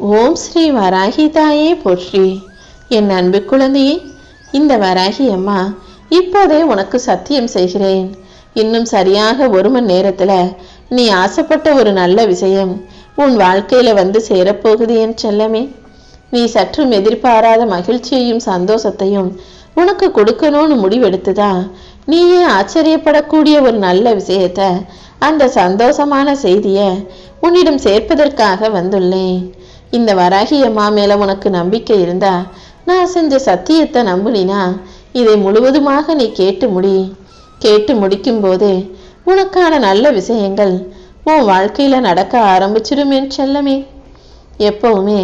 ஓம் ஸ்ரீ வராகி தாயே போற்றி. என் அன்பு குழந்தையே, இந்த வராகி அம்மா இப்போதே உனக்கு சத்தியம் செய்கிறேன். இன்னும் சரியாக 1 மணி நேரத்துல நீ ஆசைப்பட்ட ஒரு நல்ல விஷயம் உன் வாழ்க்கையில வந்து சேரப்போகுது என் செல்லமே. நீ சற்றும் எதிர்பாராத மகிழ்ச்சியையும் சந்தோஷத்தையும் உனக்கு கொடுக்கணும்னு முடிவெடுத்துதான் நீயே ஆச்சரியப்படக்கூடிய ஒரு நல்ல விஷயத்த, அந்த சந்தோஷமான செய்திய உன்னிடம் சேர்ப்பதற்காக வந்துள்ளேன். இந்த வராகி அம்மா மேல உனக்கு நம்பிக்கை இருந்தா, நான் செஞ்ச சத்தியத்தை நம்புனா இதை முழுவதுமாக நீ கேட்டு முடிக்கும் போது உனக்கான நல்ல விஷயங்கள் உன் வாழ்க்கையில நடக்க ஆரம்பிச்சிடும் என் செல்லமே. எப்பவுமே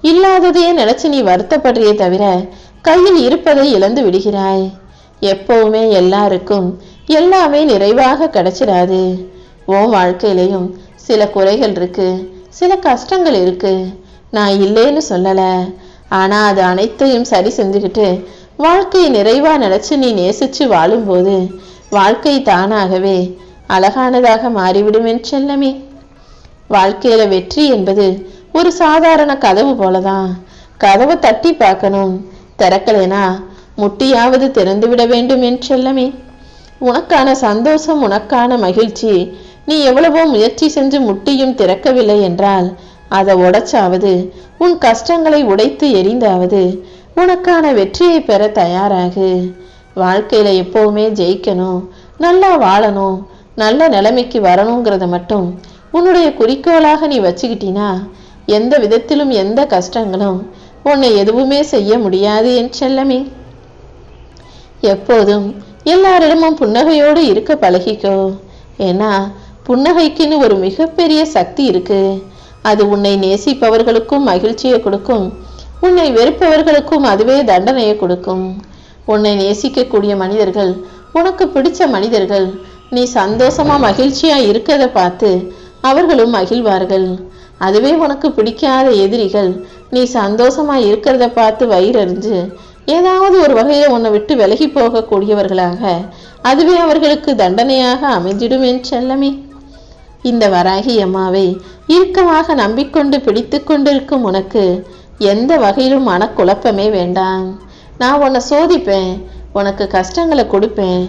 இல்லாததையே நினைச்சு நீ வருத்தப்படுறியே தவிர கையில் இருப்பதை இழந்து விடுகிறாய். எப்பவுமே எல்லாருக்கும் எல்லாமே நிறைவாக கிடைச்சிடாது. உன் வாழ்க்கையிலையும் சில குறைகள் இருக்கு, சில கஷ்டங்கள் இருக்கு. நான் இல்லைன்னு சொல்லல, ஆனா அது அனைத்தையும் சரி செஞ்சுக்கிட்டு வாழ்க்கையை நிறைவா நினைச்சு நீ நேசிச்சு வாழும்போது வாழ்க்கை தானாகவே அழகானதாக மாறிவிடும் என் செல்லமே. வாழ்க்கையில வெற்றி என்பது ஒரு சாதாரண கதவு போலதான். கதவை தட்டி பார்க்கணும், திறக்கலைனா முட்டியாவது திறந்து விட வேண்டும் என் செல்லமே. உனக்கான சந்தோஷம், உனக்கான மகிழ்ச்சி நீ எவ்வளவோ முயற்சி செஞ்சு முட்டியும் திறக்கவில்லை என்றால் அதை உடைச்சாவது, உன் கஷ்டங்களை உடைத்து எரிந்தாவது உனக்கான வெற்றியை பெற தயாராகு. வாழ்க்கையில எப்பவுமே ஜெயிக்கணும், நல்லா வாழணும், நல்ல நிலைமைக்கு வரணுங்கிறத மட்டும் உன்னுடைய குறிக்கோளாக நீ வச்சுக்கிட்டினா எந்த விதத்திலும் எந்த கஷ்டங்களும் உன்னை எதுவுமே செய்ய முடியாது என் செல்லமே. எப்போதும் எல்லாரிடமும் புன்னகையோடு இருக்க பழகிக்கோ. ஏன்னா புன்னகைக்குன்னு ஒரு மிகப்பெரிய சக்தி இருக்கு. அது உன்னை நேசிப்பவர்களுக்கும் மகிழ்ச்சியை கொடுக்கும், உன்னை வெறுப்பவர்களுக்கும் அதுவே தண்டனையை கொடுக்கும். உன்னை நேசிக்கக்கூடிய மனிதர்கள், உனக்கு பிடிச்ச மனிதர்கள் நீ சந்தோஷமா மகிழ்ச்சியா இருக்கிறத பார்த்து அவர்களும் மகிழ்வார்கள். அதுவே உனக்கு பிடிக்காத எதிரிகள் நீ சந்தோஷமா இருக்கிறத பார்த்து வயிறறிஞ்சு ஏதாவது ஒரு வகையில உன்னை விட்டு விலகி போகக்கூடியவர்களாக அதுவே அவர்களுக்கு தண்டனையாக அமைஞ்சிடும் என் செல்லமே. இந்த வராகி அம்மாவை இறுக்கமாக நம்பிக்கொண்டு பிடித்து கொண்டிருக்கும் உனக்கு எந்த வகையிலும் மனக்குழப்பமே வேண்டாம். நான் உன்னை சோதிப்பேன், உனக்கு கஷ்டங்களை கொடுப்பேன்,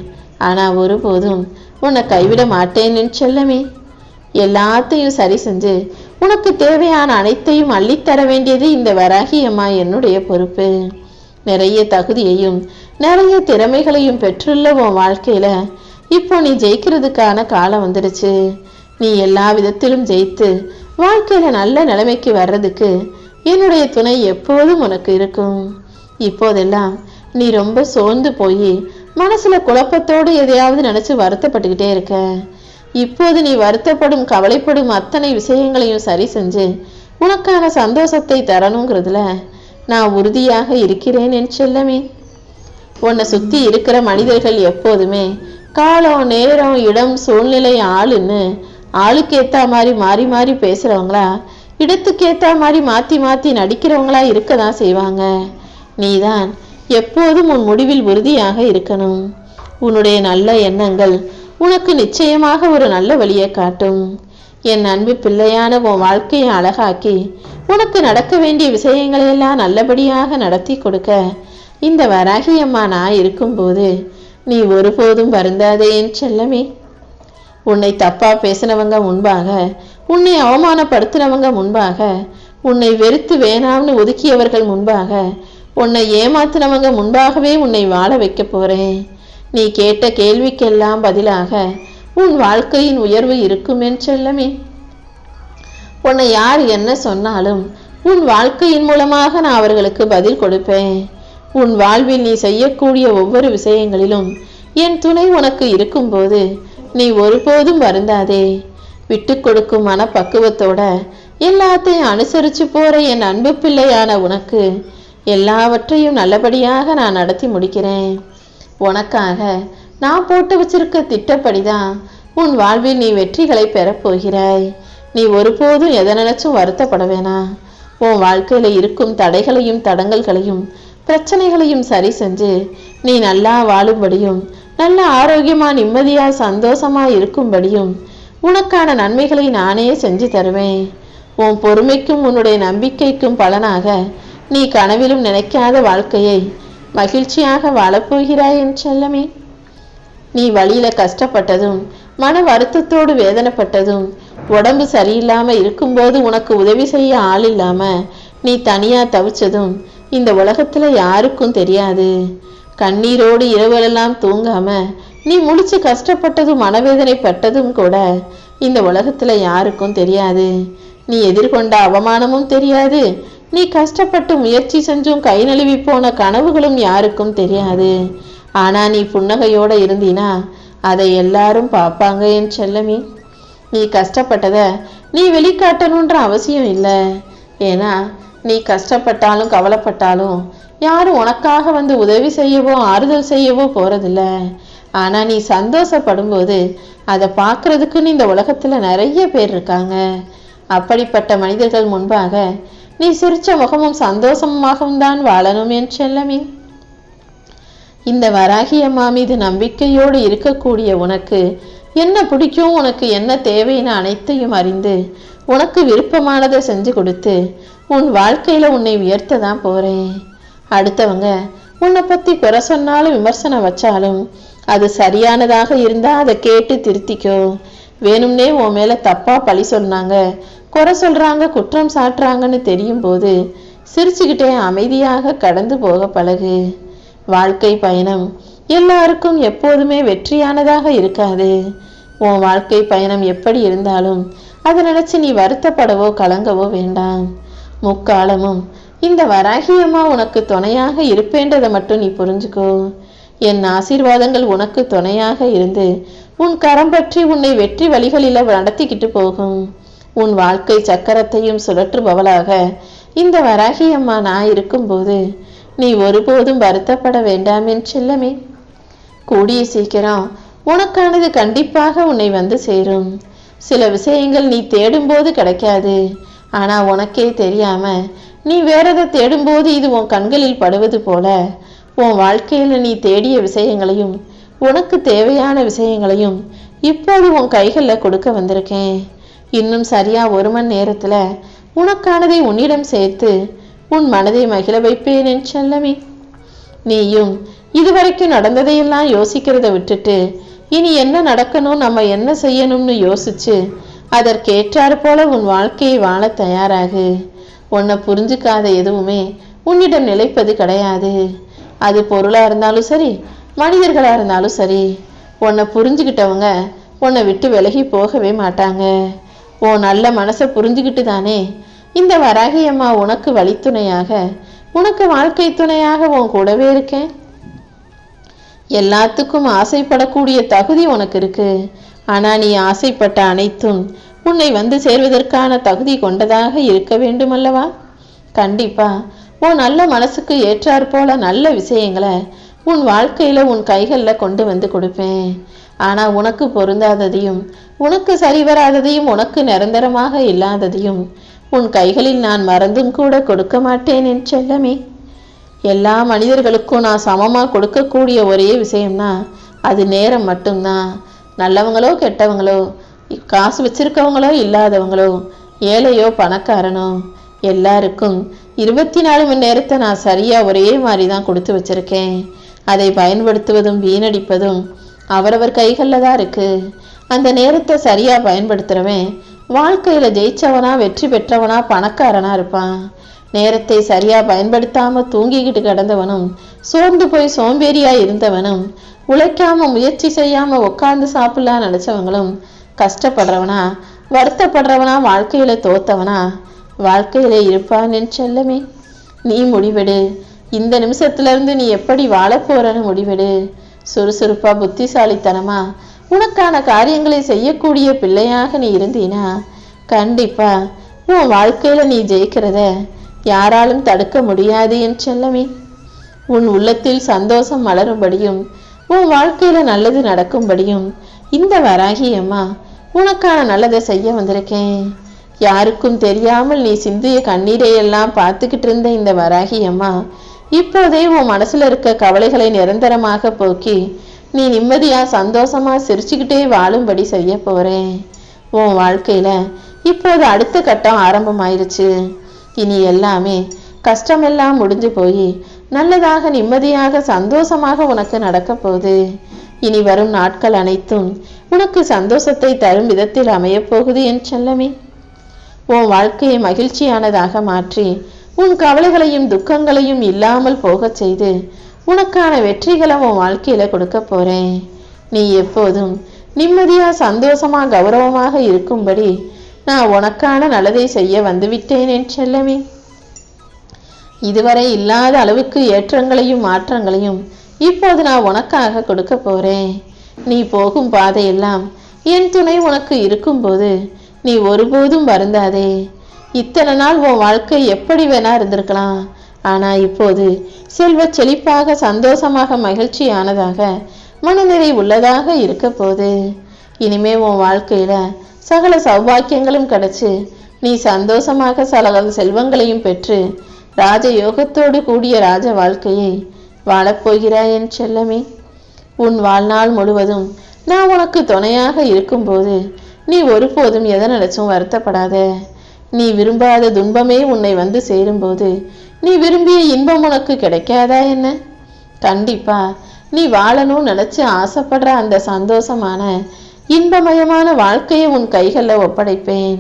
ஆனா ஒருபோதும் உன்னை கைவிட மாட்டேன் என் செல்லமே. எல்லாத்தையும் சரி செஞ்சு உனக்கு தேவையான அனைத்தையும் அள்ளித்தர வேண்டியது இந்த வராகி அம்மா என்னுடைய பொறுப்பு. நிறைய தகுதியையும் நிறைய திறமைகளையும் பெற்றுள்ள உன் வாழ்க்கையில இப்போ நீ ஜெயிக்கிறதுக்கான காலம் வந்துடுச்சு. நீ எல்லா விதத்திலும் ஜெயித்து வாழ்க்கையில நல்ல நிலைமைக்கு வர்றதுக்கு என்னுடைய துணை எப்போதும் உனக்கு இருக்கும். இப்போதெல்லாம் நீ ரொம்ப சோர்ந்து போய் மனசுல குழப்பத்தோடு எதையாவது நினைச்சு வருத்தப்பட்டுக்கிட்டே இருக்க. இப்போது நீ வருத்தப்படும் கவலைப்படும் அத்தனை விஷயங்களையும் சரி செஞ்சு உனக்கான சந்தோஷத்தை தரணுங்கிறதுல நான் உறுதியாக இருக்கிறேன் என் செல்லமே. உன்னை சுத்தி இருக்கிற மனிதர்கள் எப்போதுமே காலம், நேரம், இடம், சூழ்நிலை, ஆளுன்னு ஆளுக்கு ஏத்தா மாதிரி மாறி மாறி பேசுறவங்களா, இடத்துக்கு ஏத்தா மாதிரி மாத்தி மாத்தி நடிக்கிறவங்களா இருக்கதான் செய்வாங்க. நீதான் எப்போதும் உன் முடிவில் உறுதியாக இருக்கணும். உன்னுடைய நல்ல எண்ணங்கள் உனக்கு நிச்சயமாக ஒரு நல்ல வழியை காட்டும். என் அன்பு பிள்ளையான உன் வாழ்க்கையை அழகாக்கி உனக்கு நடக்க வேண்டிய விஷயங்களையெல்லாம் நல்லபடியாக நடத்தி கொடுக்க இந்த வராகி அம்மா நான் இருக்கும்போது நீ ஒருபோதும் வருந்தாதே என் செல்லமே. உன்னை தப்பா பேசினவங்க முன்பாக, உன்னை அவமானப்படுத்தினவங்க முன்பாக, உன்னை வெறுத்து வேணாம்னு ஒதுக்கியவர்கள் முன்பாக, உன்னை ஏமாத்தினவங்க முன்பாகவே உன்னை வாழ வைக்க போறேன். நீ கேட்ட கேள்விக்கெல்லாம் பதிலாக உன் வாழ்க்கையின் உயர்வு இருக்கும் என் செல்லமே. உன்னை யார் என்ன சொன்னாலும் உன் வாழ்க்கையின் மூலமாக நான் அவர்களுக்கு பதில் கொடுப்பேன். உன் வாழ்வில் நீ செய்யக்கூடிய ஒவ்வொரு விஷயங்களிலும் என் துணை உனக்கு இருக்கும்போது நீ ஒருபோதும் வருந்தாதே. விட்டு கொடுக்கும் மனப்பக்குவத்தோட எல்லாத்தையும் அனுசரிச்சு போற என் அன்பு பிள்ளையான உனக்கு எல்லாவற்றையும் நல்லபடியாக நான் நடத்தி முடிக்கிறேன். உனக்காக நான் போட்டு வச்சிருக்க திட்டப்படிதான் உன் வாழ்வில் நீ வெற்றிகளை பெறப்போகிறாய். நீ ஒருபோதும் எதை நினைச்சும் வருத்தப்பட வேணாம். உன் வாழ்க்கையில இருக்கும் தடைகளையும் தடங்கல்களையும் பிரச்சனைகளையும் சரி செஞ்சு நீ நல்லா வாழும்படியும் நல்ல ஆரோக்கியமா நிம்மதியா சந்தோஷமா இருக்கும்படியும் உனக்கான நன்மைகளை நானே செஞ்சு தருவேன். உன் பொறுமைக்கும் உன்னுடைய நம்பிக்கைக்கும் பலனாக நீ கனவிலும் நினைக்காத வாழ்க்கையை மகிழ்ச்சியாக வாழப்போகிறாய் என் செல்லமே. நீ வழியில கஷ்டப்பட்டதும் மன வருத்தத்தோடு வேதனைப்பட்டதும் உடம்பு சரியில்லாம இருக்கும்போது உனக்கு உதவி செய்ய ஆள் இல்லாம நீ தனியா தவிச்சதும் இந்த உலகத்துல யாருக்கும் தெரியாது. கண்ணீரோடு இரவுகளெல்லாம் தூங்காம நீ முழிச்சு கஷ்டப்பட்டதும் மனவேதனைப்பட்டதும் கூட இந்த உலகத்துல யாருக்கும் தெரியாது. நீ எதிர்கொண்ட அவமானமும் தெரியாது. நீ கஷ்டப்பட்டு முயற்சி செஞ்சும் கை நழுவி போன கனவுகளும் யாருக்கும் தெரியாது. ஆனா நீ புன்னகையோட இருந்தீனா அதை எல்லாரும் பார்ப்பாங்க என் செல்லமே. நீ கஷ்டப்பட்டத நீ வெளிக்காட்டணுன்ற அவசியம் இல்லை. ஏன்னா நீ கஷ்டப்பட்டாலும் கவலைப்பட்டாலும் யாரும் உனக்காக வந்து உதவி செய்யவோ ஆறுதல் செய்யவோ போறதில்ல. ஆனா நீ சந்தோஷப்படும் போது அதை பார்க்கறதுக்குன்னு இந்த உலகத்துல நிறைய பேர் இருக்காங்க. அப்படிப்பட்ட மனிதர்கள் முன்பாக நீ சிரிச்ச முகமும் சந்தோஷமாகவும் தான் வாழணும் என் செல்லமே. இந்த வராகி அம்மா மீது நம்பிக்கையோடு இருக்கக்கூடிய உனக்கு என்ன பிடிக்கும், உனக்கு என்ன தேவைன்னு அனைத்தையும் அறிந்து உனக்கு விருப்பமானதை செஞ்சு கொடுத்து உன் வாழ்க்கையில உன்னை உயர்த்த தான் போறேன். அடுத்தவங்க உன்னை பத்தி குறை சொன்னாலும் விமர்சனம் வச்சாலும் அது சரியானதாக இருந்தா அதை கேட்டு திருத்திக்கோ. வேணும்னே உன் மேல தப்பா பழி சொன்னாங்க, குறை சொல்றாங்க, குற்றம் சாட்டுறாங்கன்னு தெரியும் போது சிரிச்சுக்கிட்டே அமைதியாக கடந்து போக பழகு. வாழ்க்கை பயணம் எல்லாருக்கும் எப்போதுமே வெற்றியானதாக இருக்காது. உன் வாழ்க்கை பயணம் எப்படி இருந்தாலும் அதை நினைச்சு நீ வருத்தப்படவோ கலங்கவோ வேண்டாம். முக்காலமும் இந்த வராகி அம்மா உனக்கு துணையாக இருப்பேன்றதை மட்டும் நீ புரிஞ்சுக்கோ. என் ஆசீர்வாதங்கள் உனக்கு துணையாக இருந்து உன் கரம் பற்றி உன்னை வெற்றி வழிகளில நடத்திக்கிட்டு போகும். உன் வாழ்க்கை சக்கரத்தையும் சுழற்றுபவளாக இந்த வராகி அம்மா நான் இருக்கும்போது நீ ஒருபோதும் வருத்தப்பட வேண்டாம் என் செல்லமே. கூடிய சீக்கிரம் உனக்கானது கண்டிப்பாக உன்னை வந்து சேரும். சில விஷயங்கள் நீ தேடும்போது கிடைக்காது. ஆனா உனக்கே தெரியாம நீ வேறதை தேடும்போது இது உன் கண்களில் படுவது போல உன் வாழ்க்கையில நீ தேடிய விஷயங்களையும் உனக்கு தேவையான விஷயங்களையும் இப்போது உன் கைகளில் கொடுக்க வந்திருக்கேன். இன்னும் சரியா 1 மணி நேரத்துல உனக்கானதை உன்னிடம் சேர்த்து உன் மனதை மகிழ வைப்பேன் என் செல்லமே. நீயும் இதுவரைக்கும் நடந்ததையெல்லாம் யோசிக்கிறத விட்டுட்டு இனி என்ன நடக்கணும், நம்ம என்ன செய்யணும்னு யோசிச்சு அதற்கேற்றாறு போல உன் வாழ்க்கையை வாழ தயாராகு. உன்னை புரிஞ்சுக்காத எதுவுமே உன்னிடம் நிலைப்பது கிடையாது. அது பொருளா இருந்தாலும் சரி, மனிதர்களா இருந்தாலும் சரி. உன்னை புரிஞ்சுக்கிட்டவங்க உன்னை விட்டு விலகி போகவே மாட்டாங்க. உன் நல்ல மனசை புரிஞ்சுக்கிட்டு தானே இந்த வராகி அம்மா உனக்கு வழித்துணையாக, உனக்கு வாழ்க்கை துணையாக உன் கூடவே இருக்கேன். எல்லாத்துக்கும் ஆசைப்படக்கூடிய தகுதி உனக்கு இருக்கு. ஆனா நீ ஆசைப்பட்ட அனைத்தும் உன்னை வந்து சேர்வதற்கான தகுதி கொண்டதாக இருக்க வேண்டும் அல்லவா? கண்டிப்பா உன் நல்ல மனசுக்கு ஏற்றாற் போல நல்ல விஷயங்களை உன் வாழ்க்கையில உன் கைகள்ல கொண்டு வந்து கொடுப்பேன். ஆனா உனக்கு பொருந்தாததையும் உனக்கு சரிவராததையும் உனக்கு நிரந்தரமாக இல்லாததையும் உன் கைகளில் நான் மறந்தும் கூட கொடுக்க மாட்டேன் என் செல்லமே. எல்லா மனிதர்களுக்கும் நான் சமமா கொடுக்கக்கூடிய ஒரே விஷயம்னா அது நேரம் மட்டும்தான். நல்லவங்களோ கெட்டவங்களோ, காசு வச்சிருக்கவங்களோ இல்லாதவங்களோ, ஏழையோ பணக்காரனோ, எல்லாருக்கும் 24 மணி நேரத்தை நான் சரியா ஒரே மாதிரி தான் கொடுத்து வச்சிருக்கேன். அதை பயன்படுத்துவதும் வீணடிப்பதும் அவரவர் கைகளில் தான் இருக்கு. அந்த நேரத்தை சரியா பயன்படுத்துறவன் வாழ்க்கையில ஜெயிச்சவனா, வெற்றி பெற்றவனா, பணக்காரனா இருப்பான். நேரத்தை சரியா பயன்படுத்தாம தூங்கிக்கிட்டு கிடந்தவனும், சோர்ந்து போய் சோம்பேறியா இருந்தவனும், உழைக்காம முயற்சி செய்யாம உட்கார்ந்து சாப்பிடலாம் நினைச்சவங்களும் கஷ்டப்படுறவனா, வருத்தப்படுறவனா, வாழ்க்கையில தோத்தவனா வாழ்க்கையில இருப்பான் என் செல்லமே. நீ முடிவெடு. இந்த நிமிஷத்துல இருந்து நீ எப்படி வாழ போறன்னு முடிவெடு. சுறுசுறுப்பா புத்திசாலித்தனமா உனக்கான காரியங்களை செய்யக்கூடிய பிள்ளையாக நீ இருந்தீனா கண்டிப்பா உன் வாழ்க்கையில நீ ஜெயிக்கிறத யாராலும் தடுக்க முடியாது என் செல்லமே. உன் உள்ளத்தில் சந்தோஷம் மலரும்படியும் உன் வாழ்க்கையில நல்லது நடக்கும்படியும் இந்த வராகி அம்மா உனக்கான நல்லதை செய்ய வந்திருக்கேன். யாருக்கும் தெரியாமல் நீ சிந்திய கண்ணீரை எல்லாம் பார்த்துக்கிட்டு இருந்த இந்த வராகி அம்மா இப்போதே உன் மனசுல இருக்க கவலைகளை நிரந்தரமாக போக்கி நீ நிம்மதியா சந்தோஷமா சிரிச்சுக்கிட்டே வாழும்படி செய்ய போறேன். உன் வாழ்க்கையில இப்போது அடுத்த கட்டம் ஆரம்பமாயிருச்சு. இனி எல்லாமே கஷ்டமெல்லாம் முடிஞ்சு போய் நல்லதாக நிம்மதியாக சந்தோஷமாக உனக்கு நடக்க போகுது. இனி வரும் நாட்கள் அனைத்தும் உனக்கு சந்தோஷத்தை தரும் விதத்தில் அமையப் போகுது என் செல்லமே. உன் வாழ்க்கையை மகிழ்ச்சியானதாக மாற்றி உன் கவலைகளையும் துக்கங்களையும் இல்லாமல் போகச் செய்து உனக்கான வெற்றிகளை உன் வாழ்க்கையில கொடுக்க போறேன். நீ எப்போதும் நிம்மதியா சந்தோஷமா கௌரவமாக இருக்கும்படி நான் உனக்கான நல்லதை செய்ய வந்துவிட்டேன் என் செல்லமே. இதுவரை இல்லாத அளவுக்கு ஏற்றங்களையும் மாற்றங்களையும் இப்போது நான் உனக்காக கொடுக்க போறேன். நீ போகும் பாதையெல்லாம் என் துணை உனக்கு இருக்கும்போது நீ ஒருபோதும் வருந்தாதே. இத்தனை நாள் உன் வாழ்க்கை எப்படி வேணா இருந்திருக்கலாம். ஆனா இப்போது செல்வ செழிப்பாக சந்தோஷமாக மகிழ்ச்சியானதாக மனநிறை உள்ளதாக இருக்க போது. இனிமே உன் வாழ்க்கையில சகல சௌபாக்கியங்களும் கிடைச்சு நீ சந்தோஷமாக சகல செல்வங்களையும் பெற்று ராஜயோகத்தோடு கூடிய ராஜ வாழ்க்கையை வாழப்போகிறாய் என் செல்லமே. உன் வாழ்நாள் முழுவதும் நான் உனக்கு துணையாக இருக்கும்போது நீ ஒருபோதும் எதை நினைச்சும் வருத்தப்படாத. நீ விரும்பாத துன்பமே உன்னை வந்து சேரும்போது நீ விரும்பிய இன்பம் உனக்கு கிடைக்காதா என்ன? கண்டிப்பா நீ வாழணும் நினைச்சு ஆசைப்படுற அந்த சந்தோஷமான இன்பமயமான வாழ்க்கையை உன் கைகளில் ஒப்படைப்பேன்.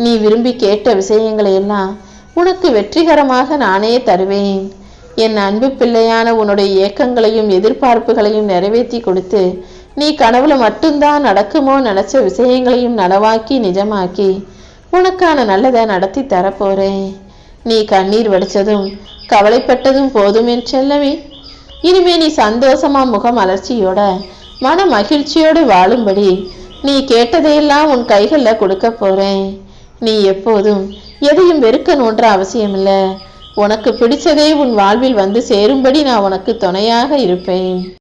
நீ விரும்பி கேட்ட விஷயங்களை எல்லாம் உனக்கு வெற்றிகரமாக நானே தருவேன். என் அன்பு பிள்ளையான உன்னுடைய ஏக்கங்களையும் எதிர்பார்ப்புகளையும் நிறைவேற்றி கொடுத்து நீ கனவுல மட்டும்தான் நடக்குமோ நினைச்ச விஷயங்களையும் நனவாக்கி நிஜமாக்கி உனக்கான நல்லதை நடத்தி தரப்போறேன். நீ கண்ணீர் வடிச்சதும் கவலைப்பட்டதும் போதும் என் செல்லமே. இனிமே நீ சந்தோஷமா முகம் அலர்ச்சியோட மன மகிழ்ச்சியோடு வாழும்படி நீ கேட்டதையெல்லாம் உன் கைகளில் கொடுக்க போறேன். நீ எப்போதும் எதையும் வெறுக்கணுன்ற அவசியம் இல்லை. உனக்கு பிடிச்சதே உன் வாழ்வில் வந்து சேரும்படி நான் உனக்கு துணையாக இருப்பேன்.